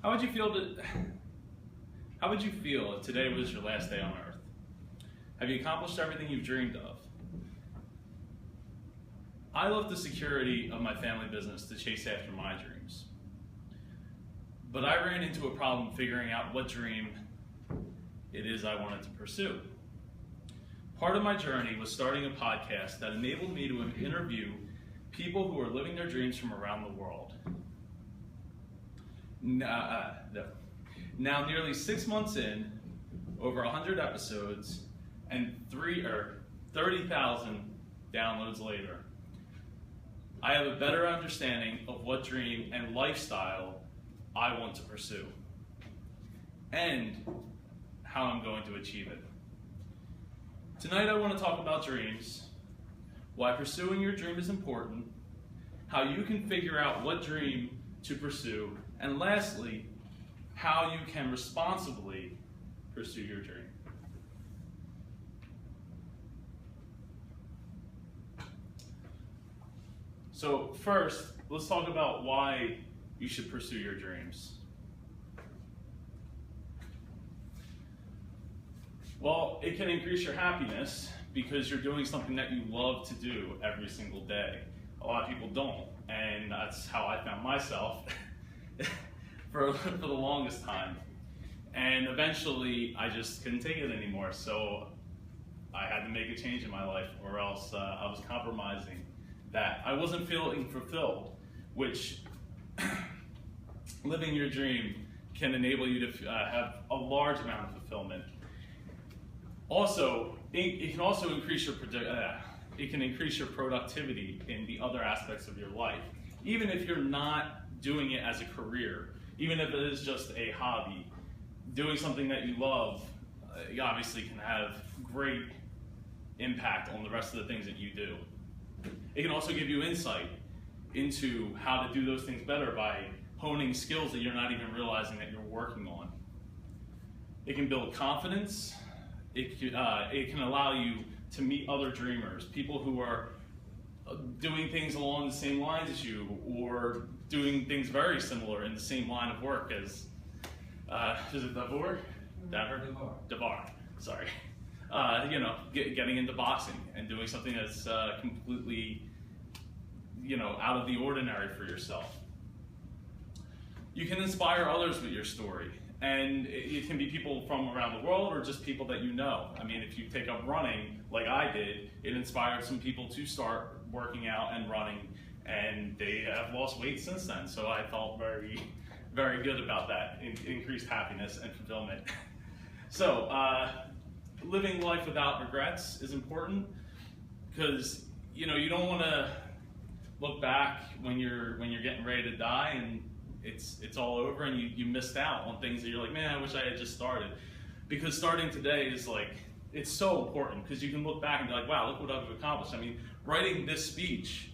How would you feel how would you feel if today was your last day on earth? Have you accomplished everything you've dreamed of? I left the security of my family business to chase after my dreams. But I ran into a problem figuring out what dream it is I wanted to pursue. Part of my journey was starting a podcast that enabled me to interview people who are living their dreams from around the world. Now, nearly 6 months in, over 100 episodes, and 30,000 downloads later, I have a better understanding of what dream and lifestyle I want to pursue, and how I'm going to achieve it. Tonight I want to talk about dreams, why pursuing your dream is important, how you can figure out what dream to pursue, and lastly, how you can responsibly pursue your dream. So first, let's talk about why you should pursue your dreams. Well, it can increase your happiness because you're doing something that you love to do every single day. A lot of people don't, and that's how I found myself for the longest time. And eventually, I just couldn't take it anymore, so I had to make a change in my life, or else I was compromising that. I wasn't feeling fulfilled, which living your dream can enable you to have a large amount of fulfillment. Also, it can also increase your productivity in the other aspects of your life. Even if you're not doing it as a career, even if it is just a hobby, doing something that you love obviously can have great impact on the rest of the things that you do. It can also give you insight into how to do those things better by honing skills that you're not even realizing that you're working on. It can build confidence. It can allow you to meet other dreamers, people who are doing things along the same lines as you, or doing things very similar in the same line of work as, is it Davor? Davar, sorry. Getting into boxing and doing something that's completely, out of the ordinary for yourself. You can inspire others with your story, and it can be people from around the world or just people that you know. I mean, if you take up running like I did, it inspired some people to start working out and running, and they have lost weight since then. So I felt very, very good about that, increased happiness and fulfillment. So living life without regrets is important, because you don't want to look back when you're getting ready to die and it's all over and you missed out on things that you're like, man, I wish I had just started. Because starting today is it's so important, because you can look back and be like, wow, look what I've accomplished. I mean, writing this speech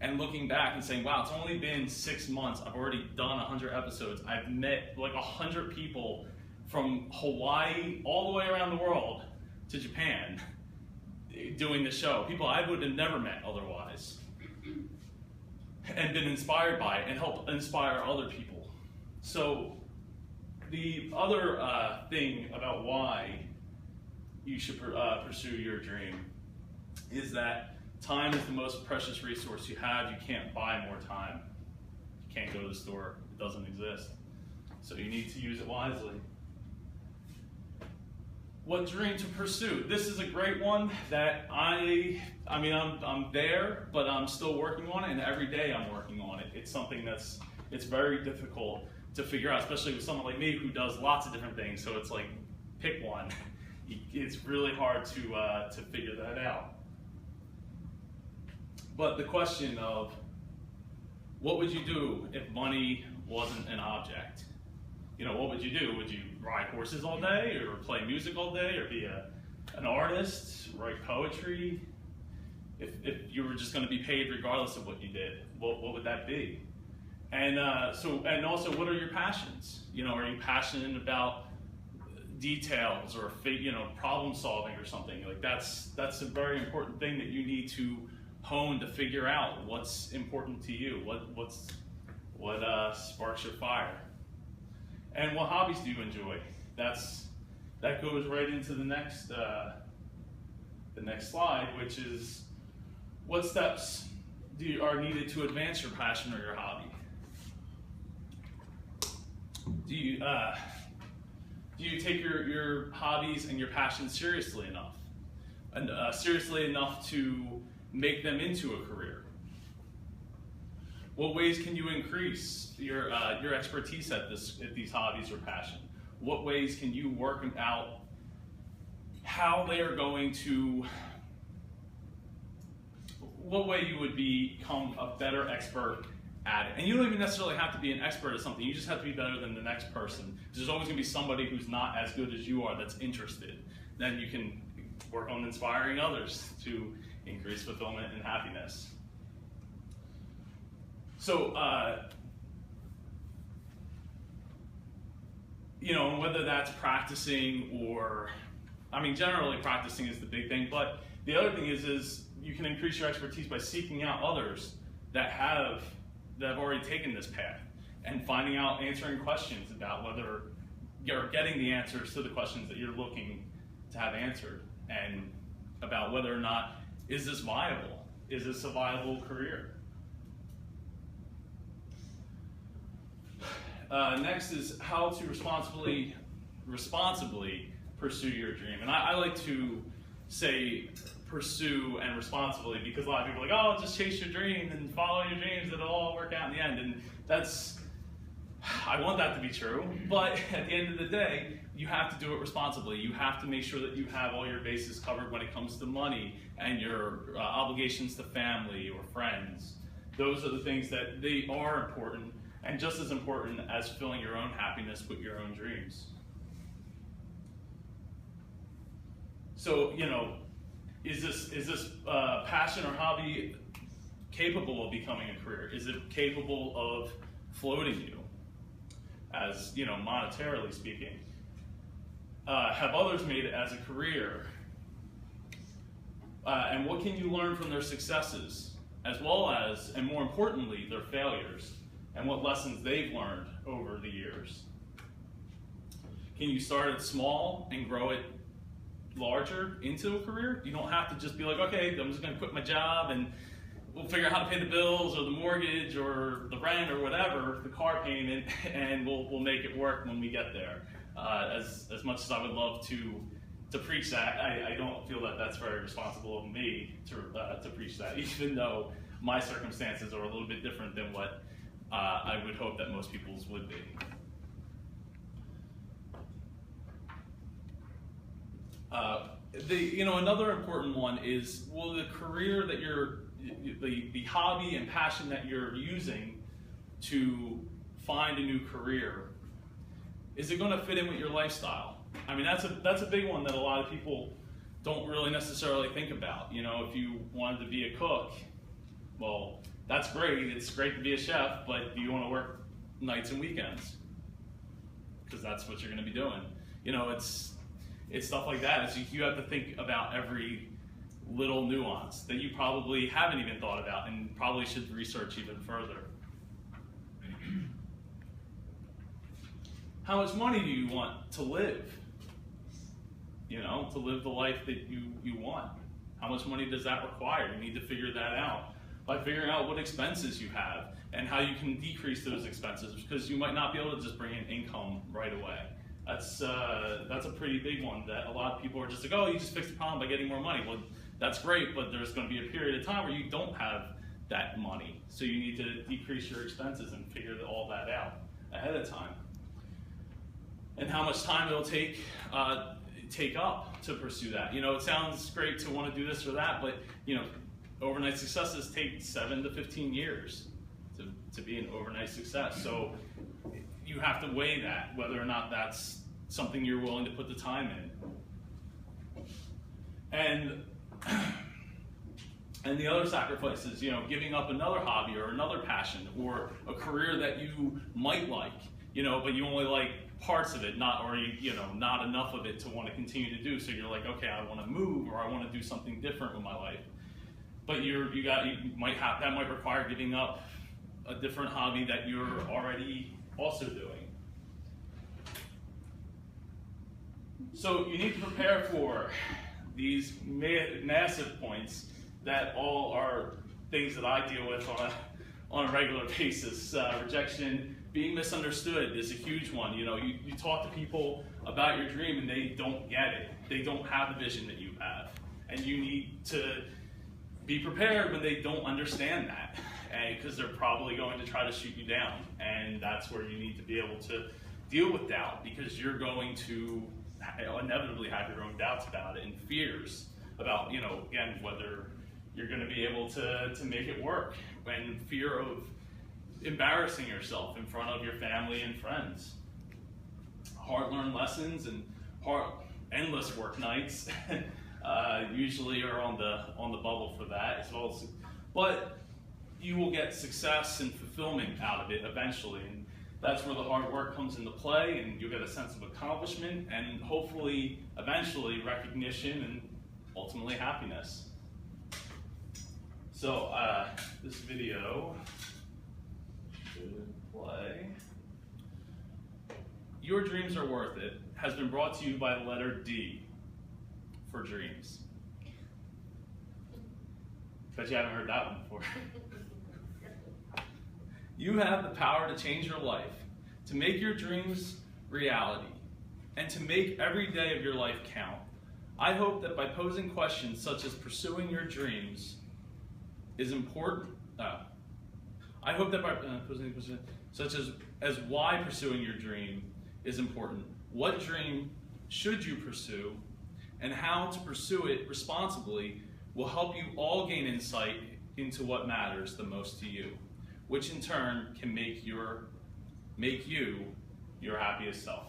and looking back and saying, wow, it's only been 6 months, I've already done 100 episodes, I've met 100 people from Hawaii all the way around the world to Japan doing the show, people I would have never met otherwise, and been inspired by it and helped inspire other people. So the other thing about why you should pursue your dream is that time is the most precious resource you have. You can't buy more time. You can't go to the store. It doesn't exist. So you need to use it wisely. What dream to pursue? This is a great one that I'm there, but I'm still working on it, and every day I'm working on it. It's something it's very difficult to figure out, especially with someone like me who does lots of different things. So it's like, pick one. It's really hard to figure that out. But the question of, what would you do if money wasn't an object? What would you do? Would you ride horses all day, or play music all day, or be an artist, write poetry? If you were just going to be paid regardless of what you did, what would that be? And also, what are your passions? Are you passionate about details or problem solving or something? That's a very important thing that you need to hone to figure out what's important to you. What sparks your fire. And what hobbies do you enjoy? That goes right into the next slide, which is what steps are needed to advance your passion or your hobby? Do you take your hobbies and your passions seriously enough? And seriously enough to make them into a career? What ways can you increase your expertise at these hobbies or passion? What ways can you work out how they are going to, what way you would become a better expert at it? And you don't even necessarily have to be an expert at something, you just have to be better than the next person. There's always gonna be somebody who's not as good as you are that's interested. Then you can work on inspiring others to increase fulfillment and happiness. So, whether that's practicing or, generally practicing is the big thing, but the other thing is you can increase your expertise by seeking out others that have already taken this path and answering questions about whether you're getting the answers to the questions that you're looking to have answered, and about whether or not, is this viable? Is this a viable career? Next is how to responsibly pursue your dream. And I like to say pursue and responsibly, because a lot of people are like, oh, just chase your dream and follow your dreams, it'll all work out in the end. And I want that to be true, but at the end of the day, you have to do it responsibly. You have to make sure that you have all your bases covered when it comes to money and your obligations to family or friends. Those are the things that they are important, and just as important as filling your own happiness with your own dreams. So, is this passion or hobby capable of becoming a career? Is it capable of floating you, as monetarily speaking? Have others made it as a career? And what can you learn from their successes, as well as, and more importantly, their failures, and what lessons they've learned over the years? Can you start it small and grow it larger into a career? You don't have to just be like, okay, I'm just going to quit my job and we'll figure out how to pay the bills or the mortgage or the rent or whatever, the car payment, and we'll make it work when we get there. As much as I would love to preach that, I don't feel that that's very responsible of me to preach that, even though my circumstances are a little bit different than what I would hope that most people's would be. Another important one is, will the career that the hobby and passion that you're using to find a new career, is it going to fit in with your lifestyle? That's a big one that a lot of people don't really necessarily think about. If you wanted to be a cook, well, that's great. It's great to be a chef, but do you want to work nights and weekends? Because that's what you're going to be doing. It's stuff like that. You have to think about every little nuance that you probably haven't even thought about and probably should research even further. How much money do you want to live? To live the life that you want. How much money does that require? You need to figure that out by figuring out what expenses you have and how you can decrease those expenses, because you might not be able to just bring in income right away. That's a pretty big one that a lot of people are just like, oh, you just fix the problem by getting more money. Well, that's great, but there's going to be a period of time where you don't have that money. So you need to decrease your expenses and figure all that out ahead of time. And how much time it'll take up to pursue that. It sounds great to want to do this or that, but overnight successes take 7 to 15 years to be an overnight success. So you have to weigh that, whether or not that's something you're willing to put the time in. And the other sacrifices, giving up another hobby or another passion or a career that you might like, but you only like parts of it, not enough of it to want to continue to do. So you're like, okay, I want to move, or I want to do something different with my life. But that might require giving up a different hobby that you're already also doing. So you need to prepare for these massive points that all are things that I deal with on a regular basis. Rejection, being misunderstood is a huge one. You know, you talk to people about your dream and they don't get it. They don't have the vision that you have. And you need to be prepared when they don't understand that, because they're probably going to try to shoot you down. And that's where you need to be able to deal with doubt, because you're going to inevitably have your own doubts about it and fears about, you know, again, whether you're going to be able to make it work, and fear of embarrassing yourself in front of your family and friends. Hard-learned lessons and endless work nights usually are on the bubble for that as well. But you will get success and fulfillment out of it eventually, and that's where the hard work comes into play, and you'll get a sense of accomplishment and hopefully eventually recognition and ultimately happiness. So this video should play. Your Dreams Are Worth It has been brought to you by the letter D for dreams. Bet you haven't heard that one before. You have the power to change your life, to make your dreams reality, and to make every day of your life count. I hope that by posing questions such as pursuing your dreams is important. I hope that by posing questions such as why pursuing your dream is important, what dream should you pursue, and how to pursue it responsibly will help you all gain insight into what matters the most to you, which in turn can make you your happiest self.